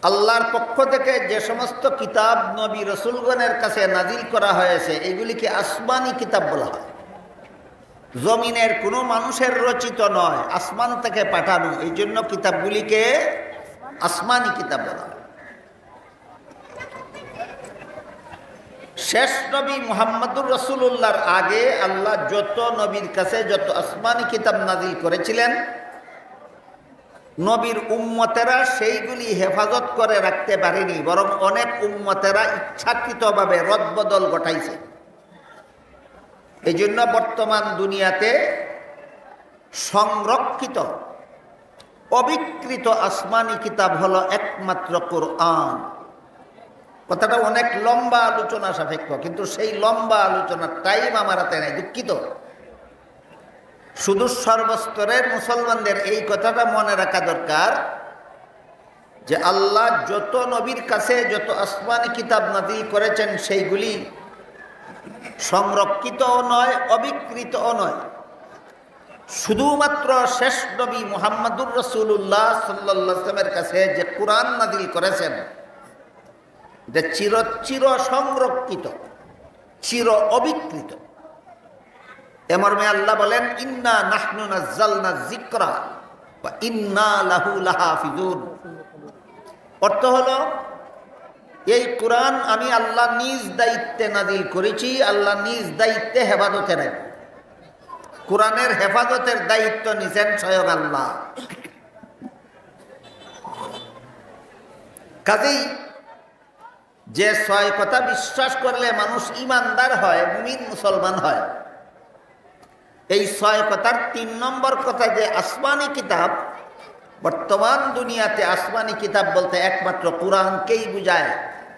আল্লাহর পক্ষ থেকে যে সমস্ত কিতাব নবী রসুলগণের কাছে নাজিল করা হয়েছে এগুলিকে আসমানি কিতাব বলা হয়। জমিনের কোনো মানুষের রচিত নয়, আসমান থেকে পাঠানো, এই জন্য কিতাবগুলিকে আসমানি কিতাব বলা হয়। শেষ নবী মুহাম্মদুর রাসূলুল্লাহর আগে আল্লাহ যত নবীর কাছে যত আসমানি কিতাব নাজিল করেছিলেন, নবীর উম্মতেরা সেইগুলি হেফাজত করে রাখতে পারেনি, বরং অনেক উম্মতেরা ইচ্ছাকৃতভাবে রদবদল ঘটাইছে। এই জন্য বর্তমান দুনিয়াতে সংরক্ষিত অবিকৃত আসমানি কিতাব হলো একমাত্র কোরআন। কথাটা অনেক লম্বা আলোচনা সাপেক্ষ, কিন্তু সেই লম্বা আলোচনার টাইম আমার হাতে নাই, দুঃখিত। শুধু সর্বস্তরের মুসলমানদের এই কথাটা মনে রাখা দরকার যে আল্লাহ যত নবীর কাছে যত আসমানি কিতাব নাজিল করেছেন সেইগুলি সংরক্ষিতও নয়, অবিকৃতও নয়। শুধুমাত্র শেষ নবী মুহাম্মদুর রাসূলুল্লাহ সাল্লাল্লাহু আলাইহি ওয়াসাল্লামের কাছে যে কোরআন নাজিল করেছেন এটা চির সংরক্ষিত, চির অবিকৃত। এমর্মে আল্লাহ বলেন, ইন্না নাহনু নাযালনা যিকরা ওয়া ইন্না লাহু লাহাফিজুন। অর্থ হলো এই কোরআন আমি আল্লাহ নিজ দায়িত্বে নাজিল করেছি, আল্লাহ নিজ দায়িত্বে হেফাজতে রাখবেন। কোরআনের হেফাজতের দায়িত্ব নিছেন স্বয়ং আল্লাহ। কাজেই যে ছয় কথা বিশ্বাস করলে মানুষ ঈমানদার হয়, মুমিন মুসলমান হয়, এই ছয় কথার ৩ নম্বর কথা যে আসমানি কিতাব। বর্তমান দুনিয়াতে আসমানি কিতাব বলতে একমাত্র কোরআনকেই বুঝায়।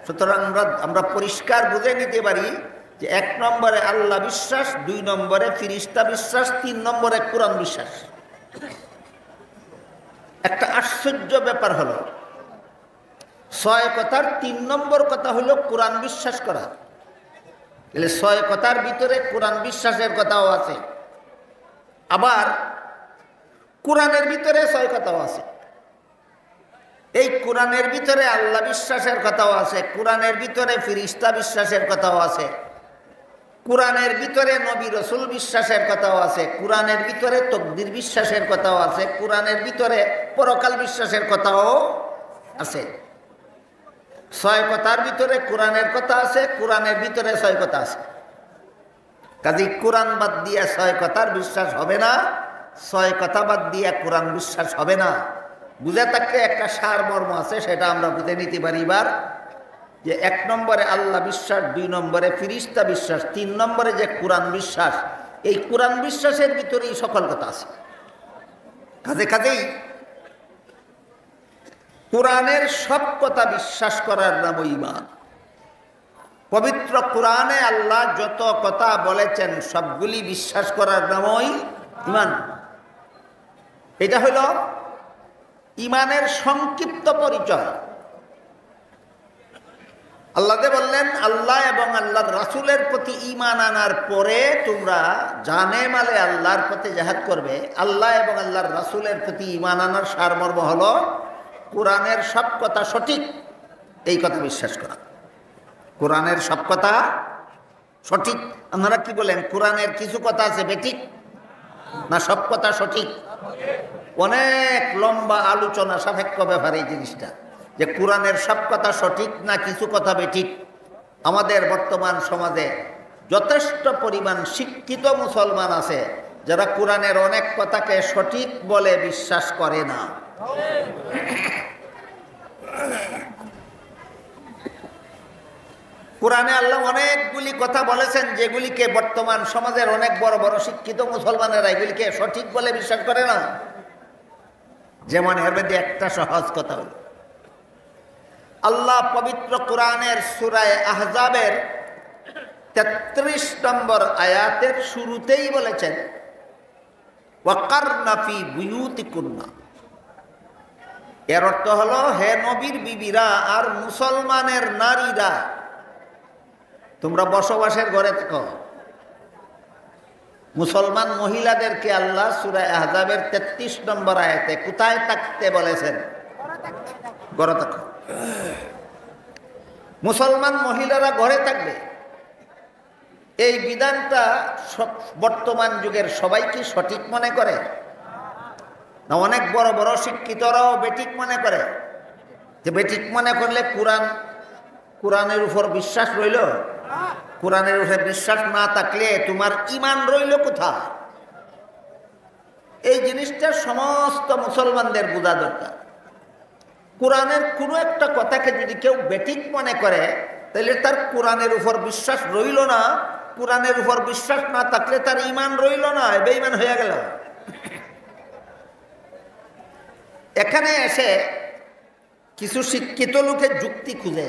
সুতরাং আমরা পরিষ্কার বুঝে নিতে পারি যে ১ নম্বরে আল্লাহ বিশ্বাস, ২ নম্বরে ফিরিস্তা বিশ্বাস, ৩ নম্বরে কোরআন বিশ্বাস। একটা আশ্চর্য ব্যাপার হলো, ৬ কথার ৩ নম্বর কথা হলো কোরআন বিশ্বাস করা। তাহলে ৬ কথার ভিতরে কোরআন বিশ্বাসের কথাও আছে, আবার কোরআনের ভিতরে ৬ কথাও আছে। এই কোরআনের ভিতরে আল্লাহ বিশ্বাসের কথাও আছে, কোরআনের ভিতরে ফিরিস্তা বিশ্বাসের কথাও আছে, কোরআনের ভিতরে নবী রসুল বিশ্বাসের কথাও আছে, কোরআনের ভিতরে তকদির বিশ্বাসের কথাও আছে, কোরআনের ভিতরে পরকাল বিশ্বাসের কথাও আছে। ৬ কথার ভিতরে কোরআনের কথা আছে, কোরআনের ভিতরে ৬ কথা আছে। কাজী কোরআন বাদ দিয়ে ৬ কথার বিশ্বাস হবে না, ৬ কথা বাদ দিয়ে কোরআন বিশ্বাস হবে না। বুঝে থাকলে একটা সারমর্ম আছে, সেটা আমরা বুঝে নিতে পারি এবার, যে ১ নম্বরে আল্লাহ বিশ্বাস, ২ নম্বরে ফিরিস্তা বিশ্বাস, ৩ নম্বরে যে কোরআন বিশ্বাস। এই কোরআন বিশ্বাসের ভিতরেই সকল কথা আছে। কাজেই কোরআনের সব কথা বিশ্বাস করার নাম ঈমান। পবিত্র কোরআনে আল্লাহ যত কথা বলেছেন সবগুলি বিশ্বাস করার নামই ঈমান। এটা হইল ঈমানের সংক্ষিপ্ত পরিচয়। আল্লাহ বললেন, আল্লাহ এবং আল্লাহর রাসূলের প্রতি ঈমান আনার পরে তোমরা জানে মালে আল্লাহর পথে জিহাদ করবে। আল্লাহ এবং আল্লাহর রাসূলের প্রতি ঈমান আনার সারমর্ম হলো কোরআনের সব কথা সঠিক, এই কথা বিশ্বাস করা। কোরআনের সব কথা সঠিক। আপনারা কি বলেন, কোরআনের কিছু কথা আছে বেঠিক না সব কথা সঠিক? অনেক লম্বা আলোচনা সাপেক্ষ ব্যাপার এই জিনিসটা, যে কোরআনের সব কথা সঠিক না কিছু কথা বেঠিক। আমাদের বর্তমান সমাজে যথেষ্ট পরিমাণ শিক্ষিত মুসলমান আছে যারা কোরআনের অনেক কথাকে সঠিক বলে বিশ্বাস করে না। কোরআনে আল্লাহ অনেকগুলি কথা বলেছেন যেগুলিকে বর্তমান সমাজের অনেক বড় বড় শিক্ষিত মুসলমানেরা এগুলিকে সঠিক বলে বিশ্বাস করে না। যেমন এর মধ্যে একটা সহজ কথা হল, আল্লাহ পবিত্র কোরআনের সূরা আহজাবের ৩৩ নম্বর আয়াতের শুরুতেই বলেছেন, ওয়াকারনা ফি বুয়ুতিকুন্না। এর অর্থ হলো, হে নবীর বিবিরা আর মুসলমানের নারীরা, তোমরা বসবাসের ঘরে থাকো। মুসলমান মহিলাদেরকে আল্লাহ সূরা আহজাবের ৩৩ নম্বর আয়াতে কোথায় থাকতে বলেছেন? ঘরে থাকো। মুসলমান মহিলারা ঘরে থাকবে, এই বিধানটা বর্তমান যুগের সবাই কি সঠিক মনে করে? না অনেক বড় বড় শিক্ষিতরাও বেঠিক মনে করে? যে বেঠিক মনে করলে কোরআনের উপর বিশ্বাস রইল? কোরআনের উপর বিশ্বাস না থাকলে তোমার ঈমান রইল কোথায়? এই জিনিসটা সমস্ত মুসলমানদের বোঝা দরকার। কোরআনের কোনো একটা কথাকে যদি কেউ বেঠিক মনে করে তাহলে তার কোরআনের উপর বিশ্বাস রইল না। কোরআনের উপর বিশ্বাস না থাকলে তার ঈমান রইল না, বেঈমান হয়ে গেল। এখানে এসে কিছু শিক্ষিত লোকে যুক্তি খুঁজে,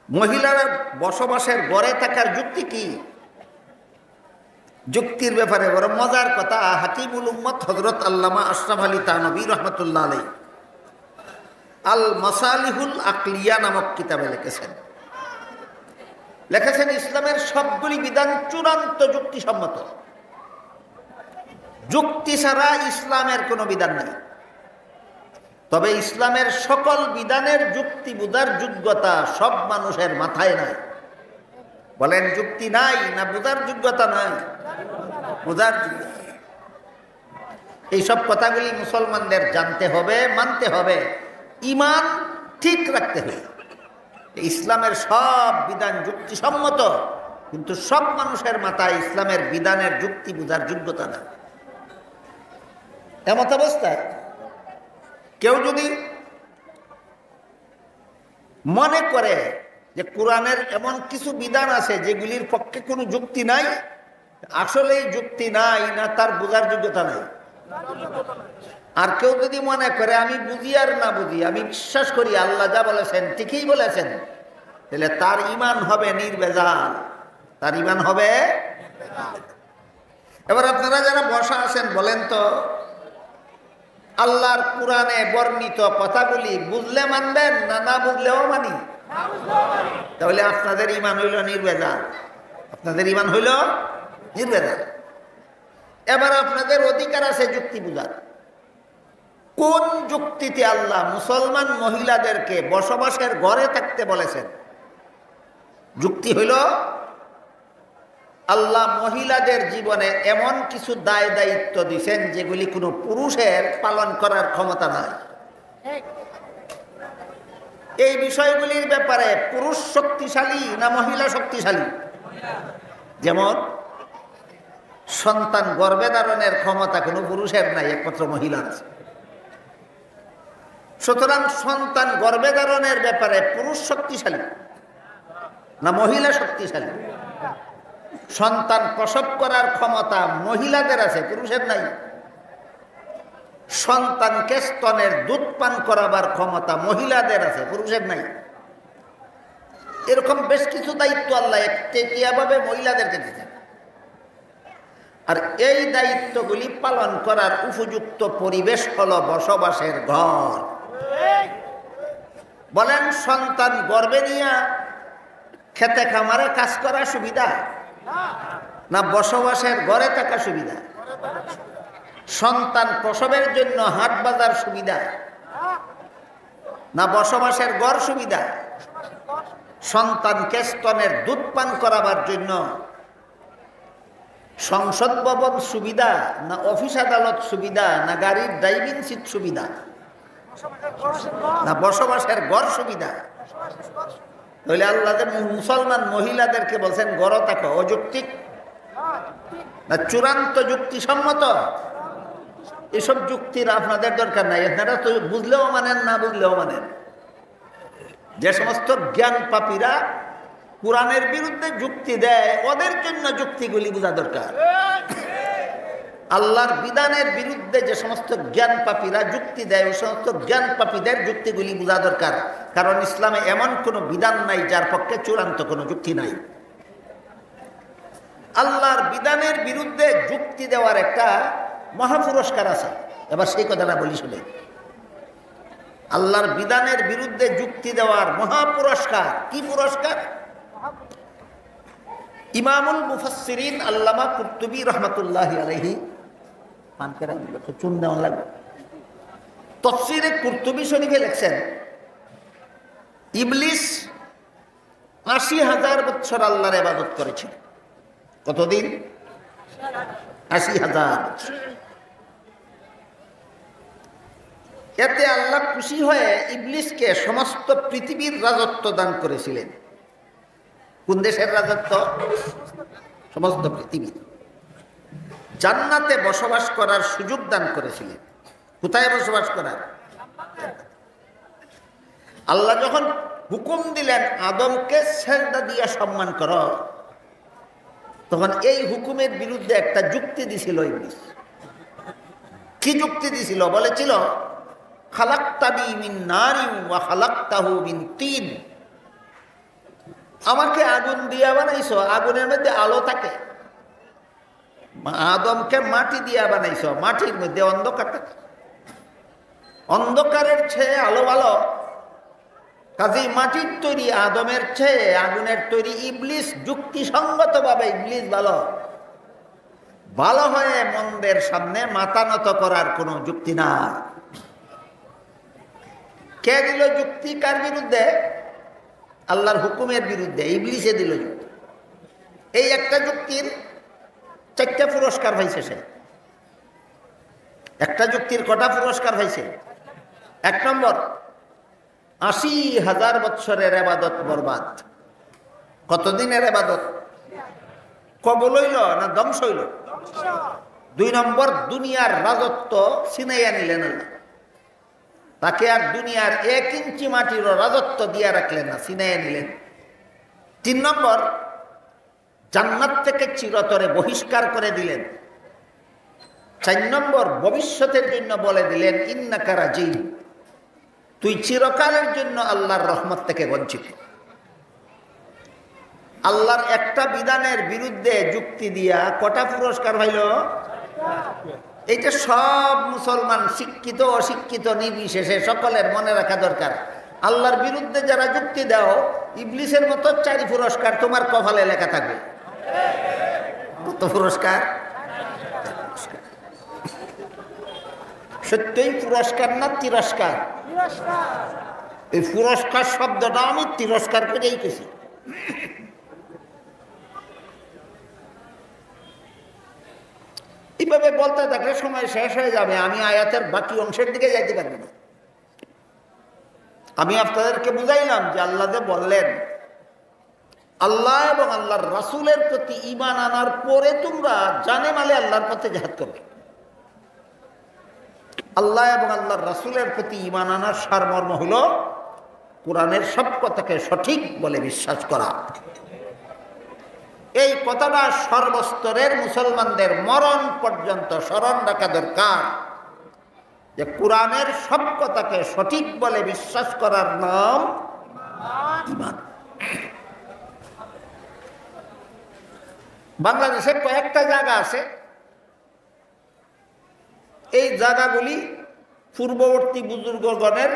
মহিলারা বসবাসের ঘরে থাকার যুক্তি কি? যুক্তির ব্যাপারে বড় মজার কথা হাকিমুল উম্মত হযরত আল্লামা আশরাফ আলী থানভী রাহমাতুল্লাহ আলাইহি আল মাসালিহুল আকলিয়া নামক কিতাবে লিখেছেন ইসলামের সবগুলি বিধান চূড়ান্ত যুক্তিসম্মত। যুক্তি ছাড়া ইসলামের কোনো বিধান নেই। তবে ইসলামের সকল বিধানের যুক্তি বোঝার যোগ্যতা সব মানুষের মাথায় নাই। বলেন যুক্তি নাই না বোঝার যোগ্যতা নাই? বোঝার যোগ্যতা। এইসব কথাগুলি মুসলমানদের জানতে হবে, মানতে হবে, ঈমান ঠিক রাখতে হবে। ইসলামের সব বিধান যুক্তিসম্মত, কিন্তু সব মানুষের মাথায় ইসলামের বিধানের যুক্তি বোঝার যোগ্যতা না। এমত অবস্থায় কেউ যদি মনে করে যে কোরআনের এমন কিছু বিধান আছে যেগুলির পক্ষে কোনো যুক্তি নাই, আসলেই যুক্তি নাই না তার বোঝার যোগ্যতা নাই। আর কেউ যদি মনে করে আমি বুঝি আর না বুঝি, আমি বিশ্বাস করি আল্লাহ যা বলেছেন ঠিকই বলেছেন, তাহলে তার ঈমান হবে নির্ভেজাল, তার ঈমান হবে। এবার আপনারা যারা বসা আছেন বলেন তো, আল্লাহর কোরআনে বর্ণিত কথাগুলি বুঝলে মানবেন না না বুঝলেও মানি? তাহলে আপনাদের ঈমান হইল নির্ভেজাল, আপনাদের ঈমান হইল নির্ভেজাল। এবার আপনাদের অধিকার আছে যুক্তি বুঝার। কোন যুক্তিতে আল্লাহ মুসলমান মহিলাদেরকে বসবাসের ঘরে থাকতে বলেছেন? যুক্তি হইল আল্লাহ মহিলাদের জীবনে এমন কিছু দায় দায়িত্ব দিয়েছেন যেগুলি কোনো পুরুষের পালন করার ক্ষমতা নাই। এই বিষয়গুলির ব্যাপারে পুরুষ শক্তিশালী না মহিলা শক্তিশালী? যেমন সন্তান গর্ভে ধারণের ক্ষমতা কোনো পুরুষের নাই, একমাত্র মহিলার আছে। সুতরাং সন্তান গর্ভে ধারণের ব্যাপারে পুরুষ শক্তিশালী না মহিলা শক্তিশালী? সন্তান প্রসব করার ক্ষমতা মহিলাদের আছে, পুরুষের নাই। সন্তানকে স্তনের দুধ পান করাবার ক্ষমতা মহিলাদের আছে, পুরুষের নাই। এরকম বেশ কিছু দায়িত্ব আল্লাহ একচেটিয়াভাবে মহিলাদেরকে দিতেন। আর এই দায়িত্বগুলি পালন করার উপযুক্ত পরিবেশ হলো বসবাসের ঘর। বলেন সন্তান গর্ভে নিয়ে খেতে খামারে কাজ করা সুবিধা না বসবাসের ঘরে থাকা সুবিধা? সন্তান প্রসবের জন্য হাট বাজার সুবিধা না বসবাসের ঘর সুবিধা? সন্তানকে স্তনের দুধ পান করাবার জন্য সংসদ ভবন সুবিধা না অফিস আদালত সুবিধা না গাড়ির ড্রাইভিং সিট সুবিধা না বসবাসের ঘর সুবিধা? তাহলে আল্লাহ মুসলমান মহিলাদেরকে বলছেন ঘরে থাকো, অযৌক্তিক না চূড়ান্ত যুক্তিসম্মত? এসব যুক্তির আপনাদের দরকার নাই, আপনারা তো বুঝলেও মানেন না বুঝলেও মানেন। যে সমস্ত জ্ঞান পাপীরা কোরআনের বিরুদ্ধে যুক্তি দেয় ওদের জন্য যুক্তিগুলি বোঝা দরকার। আল্লাহর বিধানের বিরুদ্ধে যে সমস্ত জ্ঞান পাপীরা যুক্তি দেয় ওই সমস্ত জ্ঞান পাপীদের যুক্তিগুলি বোঝা দরকার। কারণ ইসলামে এমন কোনো বিধান নাই যার পক্ষে চূড়ান্ত কোনো যুক্তি নাই। আল্লাহর বিধানের বিরুদ্ধে যুক্তি দেওয়ার একটা মহাপুরস্কার আছে। এবার সেই কথাটা বলি শুনে, আল্লাহর বিধানের বিরুদ্ধে যুক্তি দেওয়ার মহাপুরস্কার কি পুরস্কার? ইমামুল মুফাসসিরিন আল্লামা কুরতুবী রাহমাতুল্লাহি আলাইহি তফসিরে কুরতুবী শরীফে লিখছেন ইবলিস ৮০,০০০ বছর আল্লাহর ইবাদত করেছিল। কতদিন? ৮০,০০০ বছর। এতে আল্লাহ খুশি হয়ে ইবলিসকে সমস্ত পৃথিবীর রাজত্ব দান করেছিলেন। কোন দেশের রাজত্ব? সমস্ত পৃথিবী। জান্নাতে বসবাস করার সুযোগ দান করেছিলেন। কোথায় বসবাস করার? আল্লাহ যখন হুকুম দিলেন আদমকে সেজদা দিয়া সম্মান করো, তখন এই হুকুমের বিরুদ্ধে একটা যুক্তি দিছিল ইবলিস। কি যুক্তি দিছিল? বলেছিল, খালাকতানি মিন নারিন ওয়া খালাকতাহু মিন তিন। আমাকে আগুন দিয়া বানাইছো, আগুনের মধ্যে আলো থাকে। আদমকে মাটি দিয়া বানাইছো, মাটির মধ্যে অন্ধকার থাকে। অন্ধকারের চেয়ে আলো ভালো। কাজেই মাটির তৈরি আদমের চেয়ে আগুনের তৈরি ইবলিস যুক্তিসঙ্গতভাবে ইবলিস ভালো। ভালো হয়ে মন্দের সামনে মাথা নত করার কোনো যুক্তি না। কে দিল যুক্তি? কার বিরুদ্ধে? আল্লাহর হুকুমের বিরুদ্ধে ইবলিসে দিল যুক্তি। এই একটা যুক্তির 4টা পুরস্কার পাইছে সে। একটা যুক্তির কটা পুরস্কার পাইছে? 1 নম্বর, ৮০,০০০ বছরের ইবাদত বরবাদ। কতদিনের ইবাদত? কবুল হইল না ধ্বংস হইল? 2 নম্বর, দুনিয়ার রাজত্ব ছিনাইয়া নিলেন আল্লাহ। তাকে আর দুনিয়ার 1 ইঞ্চি মাটিরও রাজত্ব দিয়া রাখলেন না, ছিনাইয়া নিলেন। 3 নম্বর, জান্নাত থেকে চিরতরে বহিষ্কার করে দিলেন। 4 নম্বর, ভবিষ্যতের জন্য বলে দিলেন, ইন্নাকা রাজিম, তুই চিরকালের জন্য আল্লাহর রহমত থেকে বঞ্চিত। আল্লাহর একটা বিধানের বিরুদ্ধে যুক্তি দিয়া কটা পুরস্কার হইল? এইটা সব মুসলমান, শিক্ষিত অশিক্ষিত নির্বিশেষে সকলের মনে রাখা দরকার। আল্লাহর বিরুদ্ধে যারা যুক্তি দাও, ইবলিসের মতো 4 পুরস্কার তোমার কপালে লেখা থাকবে। কত পুরস্কার? সত্যই পুরস্কার না তিরস্কার? এই পুরস্কার শব্দটা আমি তিরস্কার করেই কেছি। এইভাবে বলতে থাকলে সময় শেষ হয়ে যাবে, আমি আয়াতের বাকি অংশের দিকে যাইতে পারবো না। আমি আপনাদেরকে বুঝাইলাম যে আল্লাহ যে বললেন আল্লাহ এবং আল্লাহর রাসূলের প্রতি ঈমান আনার পরে তোমরা জানে মালে আল্লাহর পথে জিহাদ করবে। আল্লাহ এবং আল্লাহর রাসূলের প্রতি ঈমান আনার সারমর্ম হলো কোরআনের সব কথাকে সঠিক বলে বিশ্বাস করা। এই কথাটা সর্বস্তরের মুসলমানদের মরণ পর্যন্ত স্মরণ রাখা দরকার যে কোরআনের সব কথাকে সঠিক বলে বিশ্বাস করার নাম ঈমান। বাংলাদেশে কয়েকটা জায়গা আছে, এই জায়গাগুলি পূর্ববর্তী বুজুর্গগণের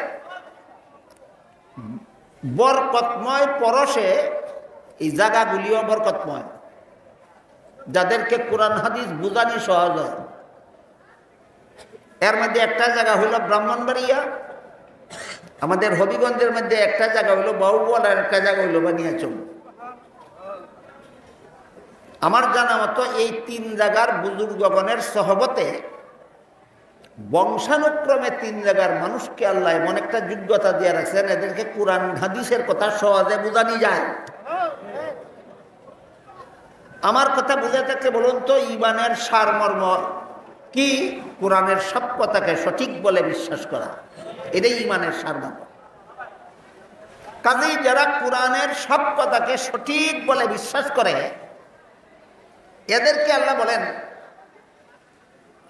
বরকতময় পরশে এই জায়গাগুলিও বরকতময়, যাদেরকে কোরআন হাদিস বুঝানি সহজ হয়। এর মধ্যে একটা জায়গা হইল ব্রাহ্মণবাড়িয়া, আমাদের হবিগঞ্জের মধ্যে একটা জায়গা হইল বাউবল, আর একটা জায়গা হইল বানিয়াচং। আমার জানা মতো এই 3 জায়গার বুজুর্গগণের সহবতে বংশানুক্রমে 3 জায়গার মানুষকে আল্লাহ এমন একটা যোগ্যতা দিয়ে রাখছেন, এদেরকে কোরআন হাদিসের কথা সহজে বোঝানি যায়। আমার কথা বুঝে থাকতে বলুন তো, ঈমানের সারমর্ম কি? কোরআনের সব কথাকে সঠিক বলে বিশ্বাস করা, এটাই ঈমানের সারমর্ম। কাজেই যারা কোরআনের সব কথাকে সঠিক বলে বিশ্বাস করে, এদেরকে আল্লাহ বলেন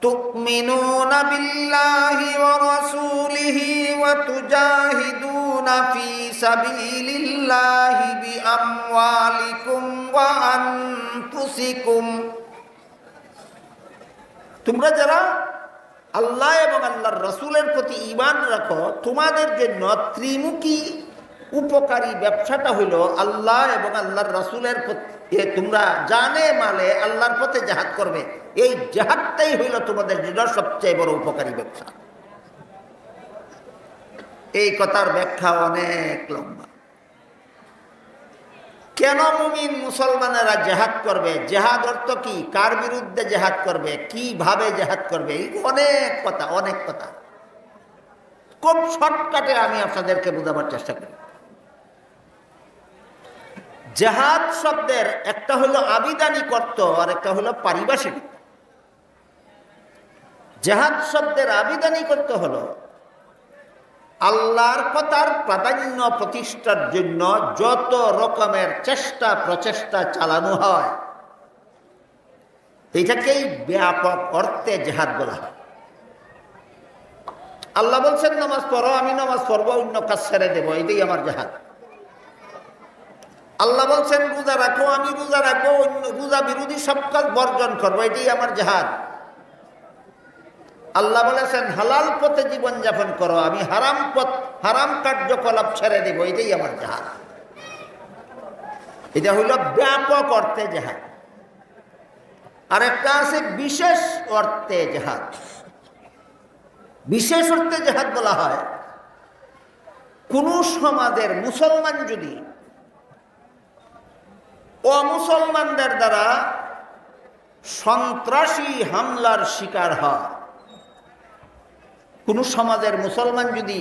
তুমিনুনা বিল্লাহি ওয়া রাসূলিহি ওয়া তুজাহিদুনা ফি সাবিলিল্লাহি বিআমওয়ালিকুম ওয়া আনফুসিকুম। তোমরা যারা আল্লাহ এবং আল্লাহর রাসূলের প্রতি ঈমান রাখো, তোমাদের জন্য ত্রিমুখী উপকারী ব্যবসাটা হইল আল্লাহ এবং আল্লাহর রাসূলের প্রতি তোমরা জানে মালে আল্লাহর পথে জিহাদ করবে। এই জিহাদটাই হইল তোমাদের জন্য সবচেয়ে বড় উপকারী ব্যবসা। এই কথার ব্যাখ্যা অনেক লম্বা। কেন মুমিন মুসলমানেরা জেহাদ করবে, জেহাদ অর্থ কি, কার বিরুদ্ধে জেহাদ করবে, কিভাবে জেহাদ করবে, অনেক কথা অনেক কথা। খুব শর্টকাটে আমি আপনাদেরকে বোঝাবার চেষ্টা করি। জেহাদ শব্দের একটা হলো আবিধানিক অর্থ আর একটা হলো পারিভাষিক। জেহাদ শব্দের আবিধানিক অর্থ হলো আল্লাহর কথার প্রাধান্য প্রতিষ্ঠার জন্য যত রকমের চেষ্টা প্রচেষ্টা চালানো হয়, এটাকেই ব্যাপক অর্থে জেহাদ বলা হয়। আল্লাহ বলছেন নামাজ পড়ো, আমি নামাজ পড়বো, অন্য কাজ ছেড়ে দেবো, এটাই আমার জেহাদ। আল্লাহ বলছেন রোজা রাখো, আমি রোজা রাখবো, অন্য রোজা বিরোধী সব কাজ বর্জন করবো, এটাই আমার জেহাদ। আল্লাহ বলেছেন হালাল পথে জীবনযাপন করো, আমি হারাম কার্যকলাপ ছেড়ে দেব, এটাই আমার জেহাদ। এটা হইল ব্যাপক অর্থে জেহাদ। আর একটা আছে বিশেষ অর্থে জেহাদ। বিশেষ অর্থে জেহাদ বলা হয় কোন সমাজের মুসলমান যদি অমুসলমানদের দ্বারা সন্ত্রাসী হামলার শিকার হয়, কোন সমাজের মুসলমান যদি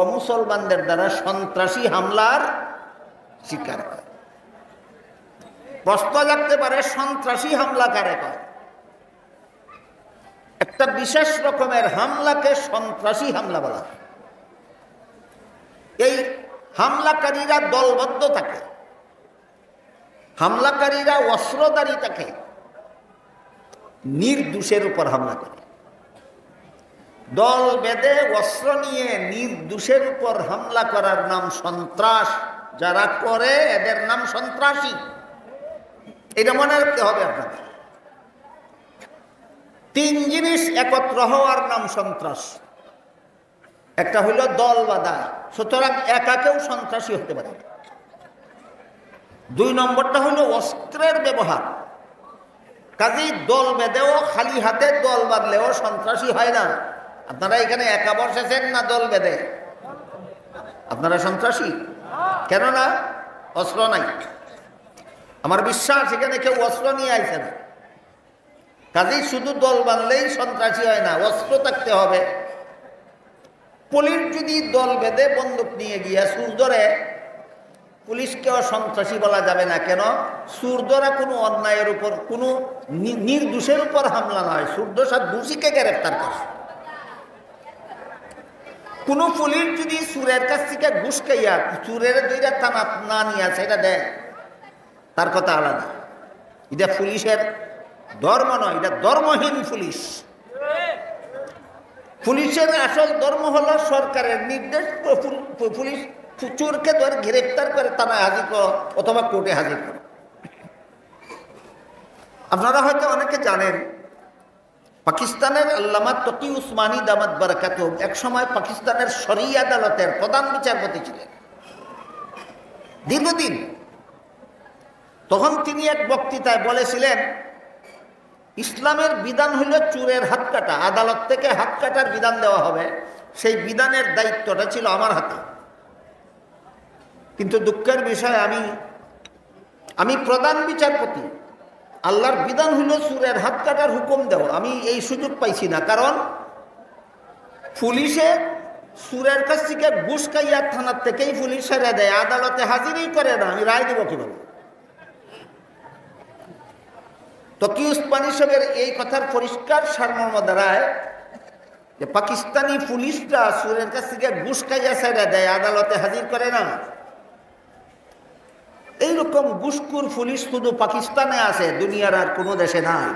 অমুসলমানদের দ্বারা সন্ত্রাসী হামলার শিকার হয়। প্রশ্ন লাগতে পারে সন্ত্রাসী হামলা কারে কয়? একটা বিশেষ রকমের হামলাকে সন্ত্রাসী হামলা বলা হয়। এই হামলাকারীরা দলবদ্ধ থাকে, হামলাকারীরা অস্ত্রধারী থাকে, নির্দোষের উপর হামলা করে। দল বেঁধে অস্ত্র নিয়ে নির্দোষের উপর হামলা করার নাম সন্ত্রাস। যারা করে এদের নাম সন্ত্রাসী। এটা মনে রাখতে হবে আপনাদের। তিন জিনিস একত্র হওয়ার নাম সন্ত্রাস। একটা হইল দল বাঁধা, সুতরাং একা কেউ সন্ত্রাসী হতে পারে। দুই নম্বরটা হইল অস্ত্রের ব্যবহার। কাজেই দল বেঁধেও খালি হাতে দল বাঁধলেও সন্ত্রাসী হয় না। আপনারা এখানে একা বসেছেন না দল বেঁধে? আপনারা সন্ত্রাসী কেন না? অস্ত্র নাই। আমার বিশ্বাস এখানে কেউ অস্ত্র নিয়ে আইছে না। কাজেই শুধু দল বাঁধলেই সন্ত্রাসী হয় না, অস্ত্র থাকতে হবে। পুলিশ যদি দল বেঁধে বন্দুক নিয়ে গিয়া সুর ধরে, পুলিশকেও সন্ত্রাসী বলা যাবে না। কেন? সুর ধরা কোনো অন্যায়ের উপর, কোনো নির্দোষের উপর হামলা নয়, সুরদোষা দোষীকে গ্রেফতার করে। কোনো পুলিশ যদি সুরের কাছ থেকে ঘুষ খাইয়া চুরের দুইটা থানা না নিয়ে আসে, এটা দেয়, তার কথা আলাদা। এটা পুলিশের ধর্ম নয়, এটা ধর্মহীন পুলিশ। পুলিশের আসল ধর্ম হলো সরকারের নির্দেশ। পুলিশ চোরকে ধরে গ্রেফতার করে থানায় হাজির করো অথবা কোর্টে হাজির করো। আপনারা হয়তো অনেকে জানেন, পাকিস্তানের আল্লামা তকি উসমানী দামাত বারাকাতুহু এক সময় পাকিস্তানের শরঈ আদালতের প্রধান বিচারপতি ছিলেন দীর্ঘদিন। তখন তিনি এক বক্তৃতায় বলেছিলেন, ইসলামের বিধান হইল চোরের হাত কাটা। আদালত থেকে হাত কাটার বিধান দেওয়া হবে, সেই বিধানের দায়িত্বটা ছিল আমার হাতে। কিন্তু দুঃখের বিষয়, আমি প্রধান বিচারপতি, আল্লাহর বিধান হইল চোরের হাত কাটার হুকুম দেও, আমি এই সুযোগ পাইছি না। কারণ পুলিশে চোরের কাছ থেকে ঘুষ খাইয়া থানার থেকেই পুলিশ ছেড়ে দেয়, আদালতে হাজিরই করে না, আমি রায় দেব কিভাবে? তকি উসমানী সাহেবের এই কথার পরিষ্কার সারমর্ম দাঁড়ায় যে পাকিস্তানি পুলিশরা চোরের কাছ থেকে ঘুষ খাইয়া ছেড়ে দেয়, আদালতে হাজির করে না। এইরকম ঘুষখোর পুলিশ শুধু পাকিস্তানে আছে, দুনিয়ার আর কোনো দেশে নাই।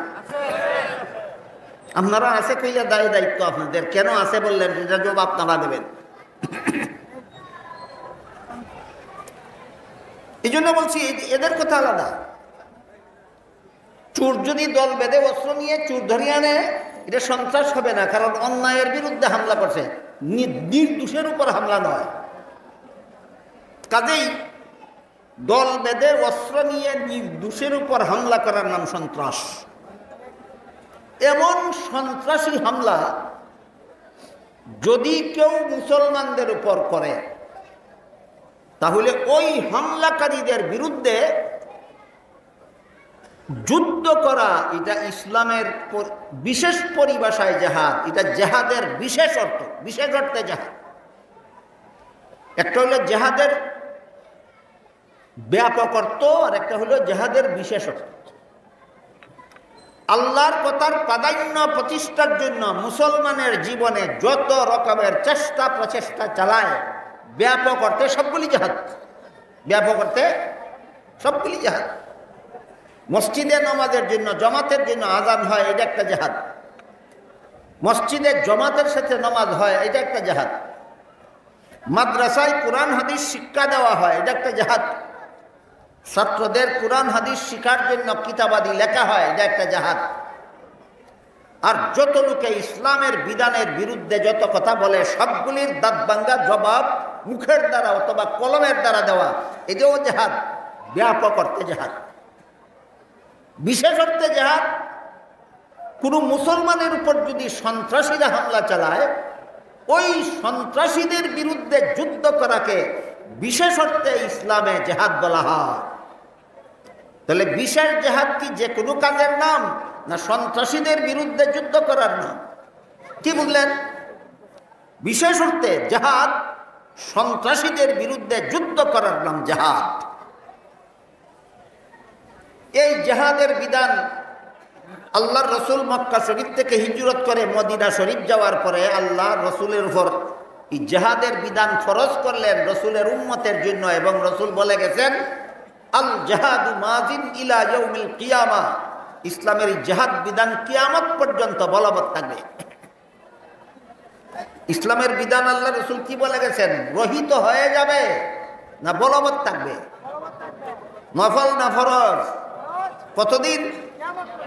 আপনারা আছে কইয়া দায়িত্ব আপনাদের। কেন আছে বললেন, এটা জবাব আপনারা দেবেন। এই জন্য বলছি এদের কথা আলাদা। চোর যদি দল বেঁধে অস্ত্র নিয়ে চোর ধরিয়ে আনে, এটা সন্ত্রাস হবে না, কারণ অন্যায়ের বিরুদ্ধে হামলা করছে, নির্দোষের উপর হামলা নয়। কাজেই দল বেঁধে অস্ত্র নিয়ে নির্দোষের উপর হামলা করার নাম সন্ত্রাস। এমন সন্ত্রাসী হামলা যদি কেউ মুসলমানদের উপর করে, তাহলে ওই হামলাকারীদের বিরুদ্ধে যুদ্ধ করা এটা ইসলামের বিশেষ পরিভাষায় জেহাদ। এটা জেহাদের বিশেষ অর্থ, বিশেষ অর্থে জেহাদ। একটা হলো জেহাদের ব্যাপক অর্থ, আর একটা হলো জেহাদের বিশেষ অর্থ। আল্লাহর কথার প্রাধান্য প্রতিষ্ঠার জন্য মুসলমানের জীবনে যত রকমের চেষ্টা প্রচেষ্টা চালায়, ব্যাপক অর্থে সবগুলি জেহাদ। ব্যাপক অর্থে সবগুলি জেহাদ। মসজিদে নামাজের জন্য জামাতের জন্য আযান হয়, এটা একটা জেহাদ। মসজিদে জামাতের সাথে নামাজ হয়, এটা একটা জেহাদ। মাদ্রাসায় কোরআন হাদিস শিক্ষা দেওয়া হয়, এটা একটা জেহাদ। ছাত্রদের কোরআন হাদিস শিক্ষার জন্য কিতাবাদি লেখা হয়, এটা একটা জেহাদ। আর যত লোকে ইসলামের বিধানের বিরুদ্ধে যত কথা বলে সবগুলির দাঁতভাঙ্গা জবাব মুখের দ্বারা অথবা কলমের দ্বারা দেওয়া, এটাও জেহাদ। ব্যাপক অর্থে জেহাদ। বিশেষ অর্থে জেহাদ, কোনো মুসলমানের উপর যদি সন্ত্রাসীরা হামলা চালায়, ওই সন্ত্রাসীদের বিরুদ্ধে যুদ্ধ করাকে বিশেষ অর্থে ইসলামে জেহাদ বলা হয়। তাহলে বিশেষ জেহাদ কি যে কোনো কাজের নাম, না সন্ত্রাসীদের বিরুদ্ধে যুদ্ধ করার নাম? কি বুঝলেন? বিশেষ অর্থে জেহাদ সন্ত্রাসীদের বিরুদ্ধে যুদ্ধ করার নাম জেহাদ। এই জেহাদের বিধান আল্লাহর রসুল মক্কা শরীফ থেকে হিজরত করে মদিনা শরীফ যাওয়ার পরে আল্লাহ রসুলের উপর এই জেহাদের বিধান ফরজ করলেন রসুলের উম্মতের জন্য, এবং রসুল বলে গেছেন আল জেহাদু মাজিন ইলা ইয়াউমিল কিয়ামা। ইসলামের এই জেহাদ বিধান কিয়ামত পর্যন্ত বলবৎ থাকবে। ইসলামের বিধান আল্লাহ রসুল কি বলে গেছেন? রহিত হয়ে যাবে না বলবৎ থাকবে? নফল না ফরজ? কতদিন?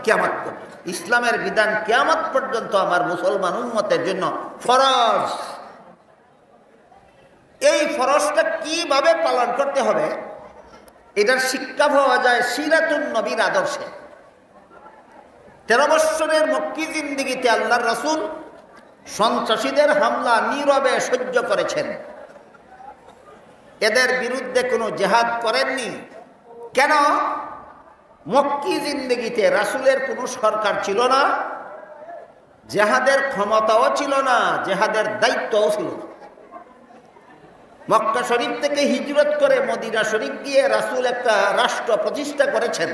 কিয়ামত পর্যন্ত। ইসলামের বিধান কিয়ামত পর্যন্ত আমার মুসলমান উম্মতের জন্য ফরজ। এই ফরজটা কিভাবে পালন করতে হবে, এটার শিক্ষা পাওয়া যায় সিরাতুন নবীর আদর্শে। 13 বৎসরের মক্কি জিন্দেগিতে আল্লাহর রাসূল সন্ত্রাসীদের হামলা নীরবে সহ্য করেছেন। এদের বিরুদ্ধে কোনো জেহাদ করেননি। কেন? মক্কি জিন্দেগিতে রাসূলের কোনো সরকার ছিল না, জেহাদের ক্ষমতাও ছিল না, জেহাদের দায়িত্বও ছিল না। মক্কা শরীফ থেকে হিজরত করে মদিনা শরীফ গিয়ে রাসূল একটা রাষ্ট্র প্রতিষ্ঠা করেছেন।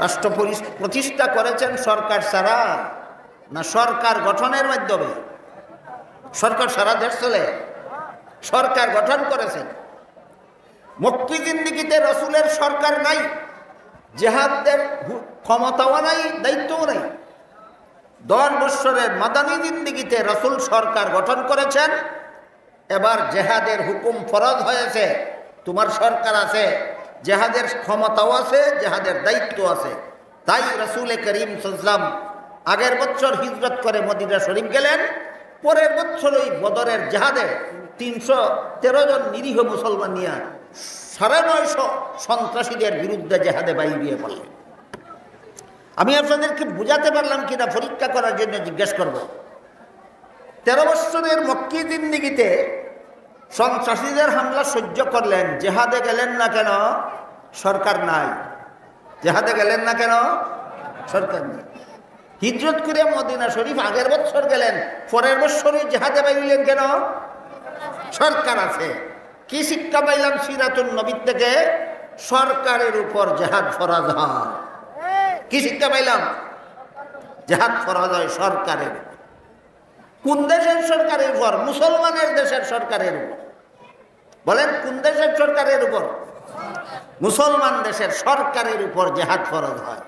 রাষ্ট্র প্রতিষ্ঠা করেছেন সরকার ছাড়া, না সরকার গঠনের মাধ্যমে? সরকার সারা দেশ চলে, সরকার গঠন করেছেন। মক্কি জিন্দেগিতে রাসূলের সরকার নাই, জেহাদের ক্ষমতাও নাই, দায়িত্বও নাই। 10 বৎসরের মাদানী জিন্দেগিতে রাসূল সরকার গঠন করেছেন। এবার জেহাদের হুকুম ফরজ হয়েছে, তোমার সরকার আছে, জেহাদের ক্ষমতাও আছে, জেহাদের দায়িত্ব আছে। তাই রাসূল করিম সাল্লাল্লাহু আলাইহি ওয়াসাল্লাম আগের বছর হিজরত করে মদিনা শরীফ গেলেন। পরের বছর ওই বদরের জেহাদে 313 জন নিরীহ মুসলমান নিয়ে 950 সন্ত্রাসীদের বিরুদ্ধে জেহাদে বাইরে পড়লেন। আমি আপনাদেরকে বুঝাতে পারলাম কিনা পরীক্ষা করার জন্য জিজ্ঞেস করব। 13 বৎসরের মক্কি জিন্দেগিতে সন্ত্রাসীদের হামলা সহ্য করলেন, জেহাদে গেলেন না কেন? সরকার নাই। জেহাদে গেলেন না কেন? সরকার নেই। হিজরত করে মদিনা শরীফ আগের বছর গেলেন, পরের বছরই জেহাদে বাইলেন কেন? সরকার আছে। কি শিক্ষা পাইলাম সিরাতুন নবীর থেকে? সরকারের উপর জেহাদ ফরজ হয়। কি শিক্ষা পাইলাম? জেহাদ ফরজ হয় সরকারের। কোন দেশের সরকারের উপর? মুসলমানের দেশের সরকারের উপর। বলেন কোন দেশের সরকারের উপর? মুসলমান দেশের সরকারের উপর জেহাদ ফরজ হয়।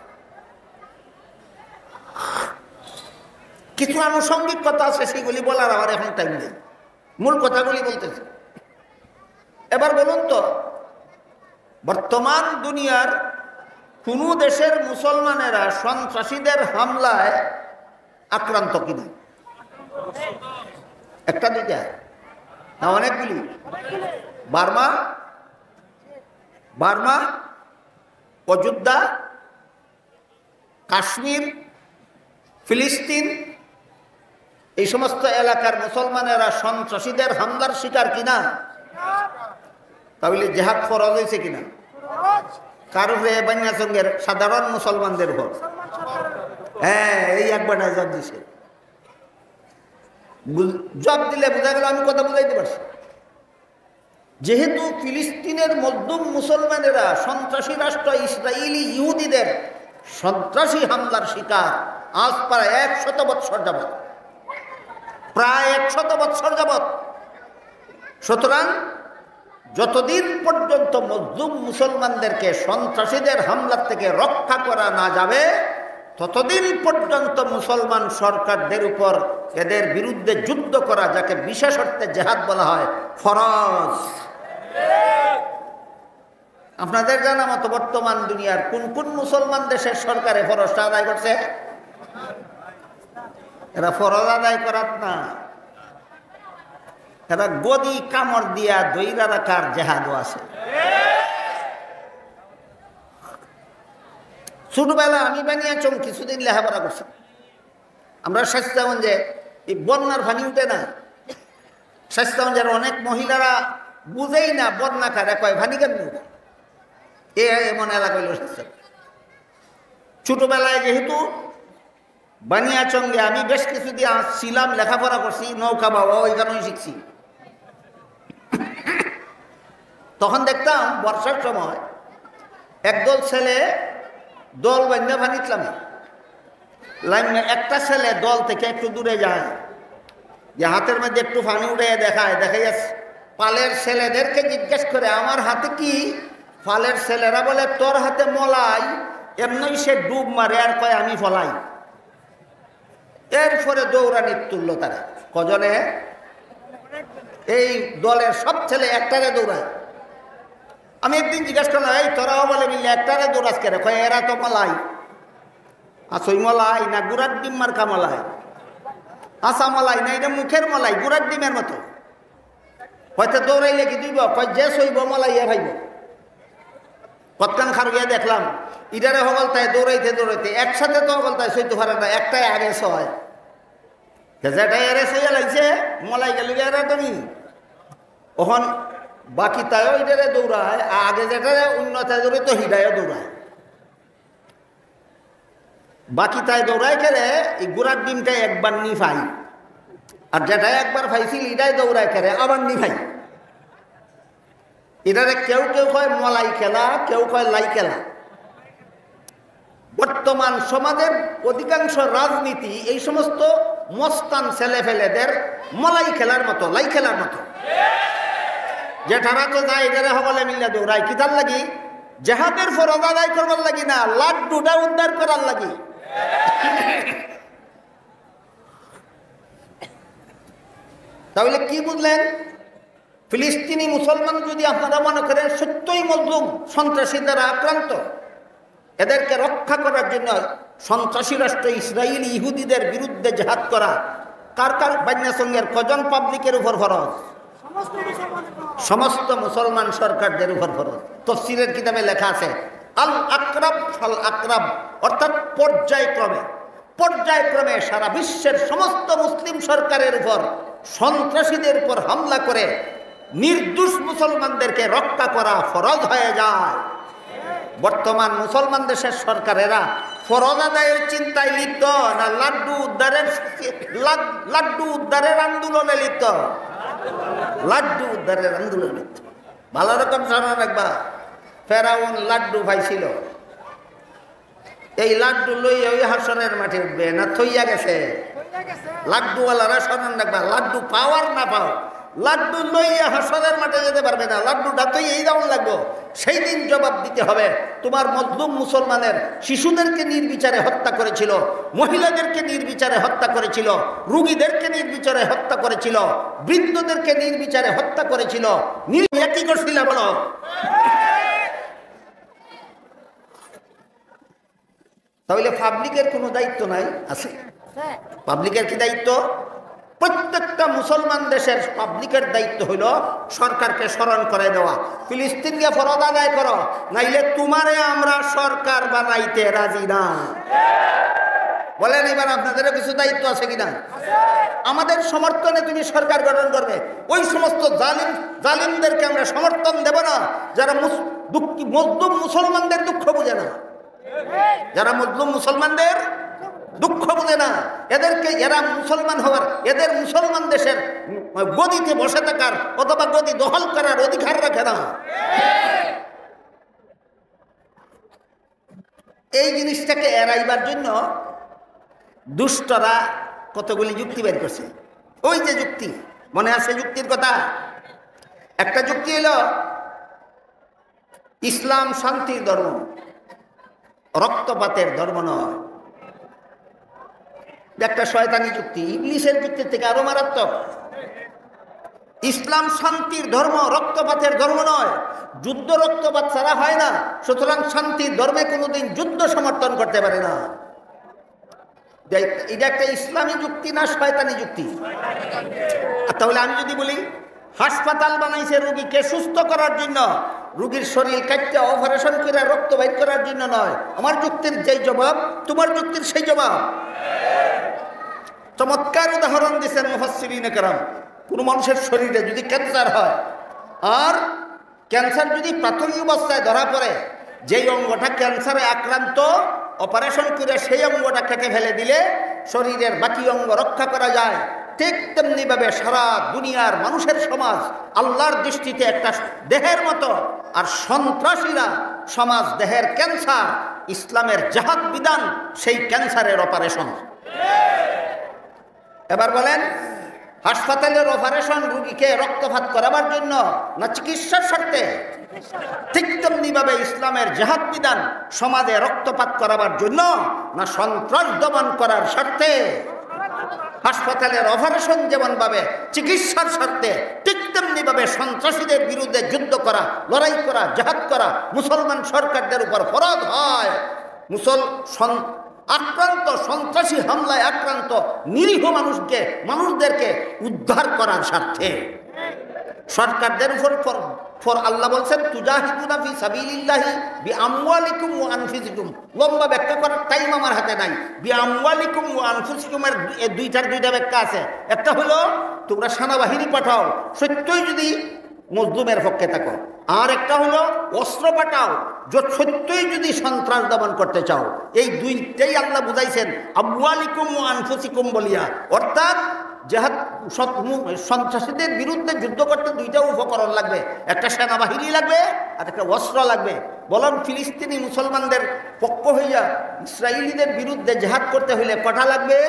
কিছু আনুষঙ্গিক কথা আছে, সেগুলি বলার আমার এখন টাইম নেই, মূল কথাগুলি বলতেছি। এবার বলুন তো, বর্তমান দুনিয়ার কোন দেশের মুসলমানেরা সন্ত্রাসীদের হামলায় আক্রান্ত কিনা? একটা দুইটা না অনেকগুলি? বার্মা, অযোধ্যা, কাশ্মীর, ফিলিস্তিন, এই সমস্ত এলাকার মুসলমানেরা সন্ত্রাসীদের হামলার শিকার কিনা? তাহলে জেহাদ ফরজ হয়েছে কিনা? কার উপরে? বানিয়া সঙ্গের সাধারণ মুসলমানদের উপর। হ্যাঁ, এই একবার জব দিছে। জব দিলে বোঝা গেল আমি কথা বুঝাইতে পারছি। যেহেতু ফিলিস্তিনের মজলুম মুসলমানেরা সন্ত্রাসী রাষ্ট্র ইসরায়েলি ইহুদিদের সন্ত্রাসী হামলার শিকার আজ প্রায় 100 বৎসর যাবৎ, প্রায় 100 বৎসর যাবৎ। সুতরাং যতদিন পর্যন্ত মজলুম মুসলমানদেরকে সন্ত্রাসীদের হামলার থেকে রক্ষা করা না যাবে, ততদিন পর্যন্ত মুসলমান সরকারদের উপর এদের বিরুদ্ধে যুদ্ধ করা, যাকে বিশেষ অর্থে জেহাদ বলা হয়, ফরজ। আপনাদের জানা মতো বর্তমান দুনিয়ার কোন কোন মুসলমান দেশের সরকারে ফরজটা আদায় করছে? এরা ফরজ আদায় করাত না, এরা গদি কামড় দিয়া দইরা রাখার জেহাদও আছে। ছোটবেলা আমি বানিয়েছম কিছুদিন লেখাপড়া করছি। আমরা স্বাস্থ্যগঞ্জে এই বন্যার পানি উঠে না, স্বাস্থ্যগঞ্জের অনেক মহিলারা বুঝেই না বন্যা কারে কয়, ভানি কেমনি উঠে, এমন এলাকা হইল স্বাস্থ্য। ছোটবেলায় যেহেতু বানিয়াচঙ্গে আমি বেশ কিছুদিন ছিলাম, লেখাপড়া করছি, নৌকা বাবা ওইখানেই শিখছি। তখন দেখতাম বর্ষার সময় একদল ছেলে দল বান্ধা ভানিতলাম, একটা ছেলে দল থেকে একটু দূরে যায়, যে হাতের মধ্যে একটু পানি উঠে দেখায়, পালের ছেলেদেরকে জিজ্ঞেস করে আমার হাতে কি? পালের ছেলেরা বলে তোর হাতে মলাই। এমনি সে ডুব মারে আর কয় আমি ফলাই। এরপরে দৌড়ানি তুললো তারা কজনে, এই দলের সব ছেলে একটারে দৌড়ায়। আমি একদিন জিজ্ঞাসা করলাম, এই তোরাও বলে মিললে একটারে দৌড়াস কেন? কয় এরা তো মলাই। আসই মলাই না গুড়ার ডিম মার্কা মলাই? আসা মলাই না, এটা মুখের মলাই, গুড়ার ডিমের মতো। হয়তো দৌড়াইলে কি দিব? কয় যে সইব মলাই এ ভাইব। কতক্ষণ খার গিয়ে দেখলাম ইটারে হগলতায় দৌড়াইতে দৌড়াইতে একসাথে তো হগলতায় সইতে পারে না, একটাই আগে সয়, যেটাই এরে সইয়া লাগছে মলাই গেল এরা তুমি ওখান বাকি তাইও ইটারে দৌড়ায়, আগে যেটারে উন্নতায় দৌড়ে তো হিডায়ও দৌড়ায়, বাকি তাই দৌড়ায় কেড়ে এই গুড়ার ডিমটাই একবার নি ফাই, আর যেটাই একবার ফাইছিল ইটাই দৌড়ায় কেড়ে আবার নি ফাই। এটারে কেউ কেউ কয় মলাই খেলা, কেউ কয় লাই খেলা। বর্তমান সমাজের অধিকাংশ রাজনীতি এই সমস্ত মস্তান ছেলে ফেলেদের মলাই খেলার মতো, লাই খেলার মতো। যেটারা তো যায় এটারে সকলে মিলে দৌড়ায় কিতার লাগি? জেহাদের ফরজ আদায় করবার লাগি না, লাড্ডুটা উদ্ধার করার লাগি। তাহলে কি বুঝলেন? ফিলিস্তিনি মুসলমান যদি আপনারা মনে করেন সত্যই মজলুম, সন্ত্রাসী দ্বারা আক্রান্ত, এদেরকে রক্ষা করার জন্য সন্ত্রাসী রাষ্ট্র ইসরায়েলি ইহুদিদের বিরুদ্ধে জেহাদ করা কার কার বান্যাসঙ্গের কজন পাবলিকের উপর ফরজ? সমস্ত মুসলমান সরকারদের উপর ফরজ। তফসিরের কিতাবে লেখা আছে আল আকরাব ফাল আকরাব, অর্থাৎ পর্যায়ক্রমে পর্যায়ক্রমে সারা বিশ্বের সমস্ত মুসলিম সরকারের উপর সন্ত্রাসীদের উপর হামলা করে নির্দোষ মুসলমানদেরকে রক্ষা করা ফরজ হয়ে যায়। বর্তমান মুসলমান দেশের সরকারেরা ফরজ আদায়ের চিন্তায় লিপ্ত না লাড্ডু উদ্ধারের আন্দোলনে লিপ্ত? লাড্ডু উদ্ধারের আন্দোলনে লিপ্ত। ভালো রকম জানা রাখবা, ফেরাউন লাড্ডু পাইছিল, এই লাড্ডু লই ওই হাসনের মাঠে উঠবে না থইয়া গেছে? লাড্ডুওয়ালারা শোনেন রাখবা, লাড্ডু পাওয়ার না পাও, লাড্ডু লইয়া হাসনের মাঠে যেতে পারবে না, লাড্ডুটা তো এই যেমন লাগবো। সেই দিন জবাব দিতে হবে। তোমার মজলুম মুসলমানের শিশুদেরকে নির্বিচারে হত্যা করেছিল, মহিলাদেরকে নির্বিচারে হত্যা করেছিল, রুগীদেরকে নির্বিচারে হত্যা করেছিল, বৃদ্ধদেরকে নির্বিচারে হত্যা করেছিল। কি করছিল বলো? তাহলে পাবলিকের কোনো দায়িত্ব নাই? আছে। পাবলিকের কি দায়িত্ব? প্রত্যেকটা মুসলমান দেশের পাবলিকের দায়িত্ব হইল সরকারকে স্মরণ করে দেওয়া, ফিলিস্তিনকে ফরজ আদায় করো, নাইলে তোমারে আমরা সরকার বানাইতে রাজি না। বলেন এবার আপনাদেরও কিছু দায়িত্ব আছে কিনা? আমাদের সমর্থনে তুমি সরকার গঠন করবে, ওই সমস্ত জালিমদেরকে আমরা সমর্থন দেব না যারা মজলুম মুসলমানদের দুঃখ বুঝে না, যারা মজলুম মুসলমানদের দুঃখ বুঝে না, এদেরকে, এরা মুসলমান হওয়ার, এদের মুসলমান দেশের গদিতে বসে থাকার অথবা গদি দখল করার অধিকার রাখে না। এই জিনিসটাকে এড়াইবার জন্য দুষ্টরা কতগুলি যুক্তি বের করছে। ওই যে যুক্তি, মনে আছে যুক্তির কথা? একটা যুক্তি হলো ইসলাম শান্তির ধর্ম, রক্তপাতের ধর্ম নয়। একটা শয়তানি যুক্তি, ইবলিসের যুক্তির থেকে আরো মারাত্মক। ইসলাম শান্তির ধর্ম, রক্তপাতের ধর্ম নয়। যুদ্ধ রক্তপাত ছাড়া হয় না, সুতরাং শান্তির ধর্মে কোনোদিন যুদ্ধ সমর্থন করতে পারে না। এটা একটা ইসলামী যুক্তি না শয়তানি যুক্তি? তাহলে আমি যদি বলি হাসপাতাল বানাইছে রোগীকে সুস্থ করার জন্য, রোগীর শরীর কাটতে অপারেশন করে রক্ত বাইর করার জন্য নয়, আমার যুক্তির যেই জবাব তোমার যুক্তির সেই জবাব। চমৎকার উদাহরণ দিচ্ছেন মুফাসসিরিনে কেরাম। কোনো মানুষের শরীরে যদি ক্যান্সার হয়, আর ক্যান্সার যদি প্রাথমিক অবস্থায় ধরা পড়ে, যেই অঙ্গটা ক্যান্সারে আক্রান্ত, অপারেশন করে সেই অঙ্গটা কেটে ফেলে দিলে শরীরের বাকি অঙ্গ রক্ষা করা যায়। ঠিক তেমনিভাবে সারা দুনিয়ার মানুষের সমাজ আল্লাহর দৃষ্টিতে একটা দেহের মতো, আর সন্ত্রাসীরা সমাজ দেহের ক্যান্সার। ইসলামের জাহাদ বিধান সেই ক্যান্সারের অপারেশন। এবার বলেন, হাসপাতালের অপারেশন রোগীকে রক্তপাত করাবার জন্য না চিকিৎসার স্বার্থে? ঠিক তেমনিভাবে ইসলামের জিহাদ বিধান সমাজে রক্তপাত করাবার জন্য না সন্ত্রাস দমন করার স্বার্থে? হাসপাতালের অপারেশন যেমন ভাবে চিকিৎসার স্বার্থে, ঠিক তেমনি ভাবে সন্ত্রাসীদের বিরুদ্ধে যুদ্ধ করা, লড়াই করা, জিহাদ করা মুসলমান সরকারদের উপর ফরজ হয়। আক্রান্ত, সন্ত্রাসী হামলায় আক্রান্ত নিরীহ মানুষদেরকে উদ্ধার করার স্বার্থে সরকারদের উপর আল্লাহ বলছেন তুজাহিদুনা ফি সাবিলিল্লাহি বিআমওয়ালিকুম ওয়া আনফুসিকুম। লম্বা ব্যাখ্যা করার টাইম আমার হাতে নাই। বিআমওয়ালিকুম ওয়া আনফুসিকুমের দুইটা ব্যাখ্যা আছে। একটা হলো তোমরা সেনাবাহিনী পাঠাও সত্যই যদি মজলুমের পক্ষে থাকো, আর একটা হলো অস্ত্র পাঠাও সত্যই যদি সন্ত্রাস দমন করতে চাও। এই দুইটাই আল্লাহ বুঝাইছেন আমওয়ালিকুম ওয়া আনফুসিকুম বলিয়া। অর্থাৎ জিহাদ, সন্ত্রাসীদের বিরুদ্ধে যুদ্ধ করতে দুইটা উপকরণ লাগবে, একটা সেনাবাহিনী লাগবে আর একটা অস্ত্র লাগবে। বলুন, ফিলিস্তিনি মুসলমানদের পক্ষ হইয়া ইসরায়েলিদের বিরুদ্ধে জিহাদ করতে হইলে কটা লাগবে?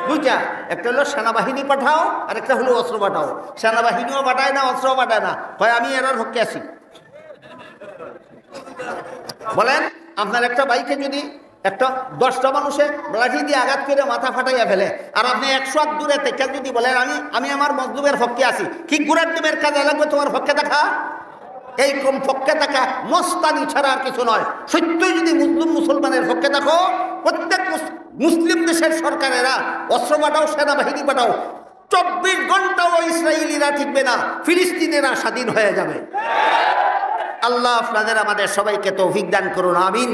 দুইটা। একটা হলো সেনাবাহিনী পাঠাও, আর একটা হলো অস্ত্র পাঠাও। সেনাবাহিনীও পাঠায় না, অস্ত্রও পাঠায় না, হয় আমি এরার পক্ষে আছি। বলেন, আপনার একটা বাইকে যদি একটা 10টা মানুষে লাঠি দিয়ে আঘাত করে মাথা ফাটাইয়া ফেলে, আর আপনি 100 হাত দূরে থেকে যদি বলেন আমি আমার মজলুমের পক্ষে আছি, কি গুড়ার ডিমের কাজে লাগবে তোমার পক্ষে থাকা? এই কম পক্ষে থাকা মস্তানি ছাড়া আর কিছু নয়। সত্যই যদি মুসলমানের পক্ষে থাকো, প্রত্যেক মুসলিম দেশের সরকারেরা অস্ত্র পাঠাও, সেনাবাহিনী পাঠাও, 24 ঘন্টাও ইসরায়েলিরা টিকবে না, ফিলিস্তিনেরা স্বাধীন হয়ে যাবে। আল্লাহ আপনাদের আমাদের সবাইকে তৌফিক দান করুন, আমিন।